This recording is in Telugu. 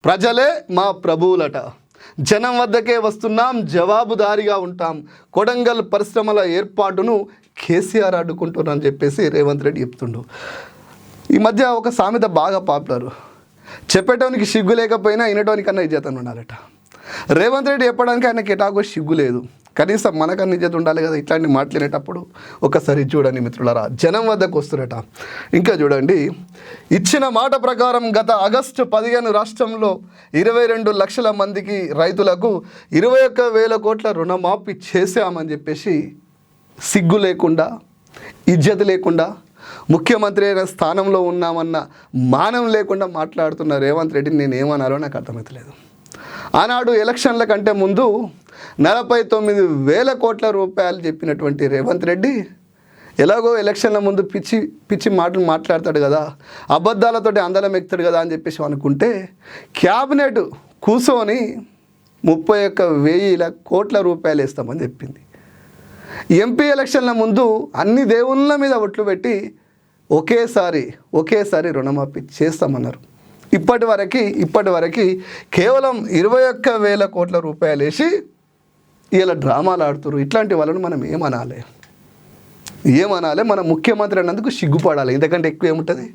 ప్రజలే మా ప్రభువులట, జనం వద్దకే వస్తున్నాం, జవాబుదారీగా ఉంటాం, కొడంగల్ పరిశ్రమల ఏర్పాటును కేసీఆర్ అడ్డుకుంటున్నారని చెప్పేసి రేవంత్ రెడ్డి చెప్తుండు. ఈ మధ్య ఒక సామెత బాగా పాపులర్, చెప్పేటోనికి సిగ్గు లేకపోయినా వినటోనికన్నా ఇజ్జత ఉండాలట. రేవంత్ రెడ్డి చెప్పడానికి ఆయనకి ఎటాగో సిగ్గు లేదు, కనీసం మనకన్నా ఇజ్జత ఉండాలి కదా. ఇట్లాంటి మాట్లాడేటప్పుడు ఒకసారి చూడండి మిత్రులారా, జనం వద్దకు వస్తున్నట. ఇంకా చూడండి, ఇచ్చిన మాట ప్రకారం గత ఆగస్టు 15 రాష్ట్రంలో 22 లక్షల మందికి రైతులకు 21,000 కోట్ల రుణమాఫీ చేశామని చెప్పేసి సిగ్గు లేకుండా, ఇజ్జత లేకుండా, ముఖ్యమంత్రి అయిన స్థానంలో ఉన్నామన్న మానం లేకుండా మాట్లాడుతున్న రేవంత్ రెడ్డిని నేను ఏమన్నారో నాకు అర్థమవుతలేదు. ఆనాడు ఎలక్షన్ల కంటే ముందు 49,000 కోట్ల రూపాయలు చెప్పినటువంటి రేవంత్ రెడ్డి ఎలాగో ఎలక్షన్ల ముందు పిచ్చి మాటలు మాట్లాడతాడు కదా, అబద్ధాలతోటి అందలం ఎక్కుతాడు కదా అని చెప్పేసి అనుకుంటే క్యాబినెట్ కూర్చొని 31,000 కోట్ల రూపాయలు వేస్తామని చెప్పింది. ఎంపీ ఎలక్షన్ల ముందు అన్ని దేవుళ్ళ మీద ఒట్లు పెట్టి ఒకేసారి రుణమాఫీ చేస్తామన్నారు. ఇప్పటి వరకు కేవలం 21,000 కోట్ల రూపాయలు వేసి ఇలా డ్రామాలు ఆడుతున్నారు. ఇట్లాంటి వాళ్ళను మనం ఏమనాలి? మన ముఖ్యమంత్రి అన్నందుకు సిగ్గుపడాలి, ఇంతకంటే ఎక్కువ ఏముంటుంది?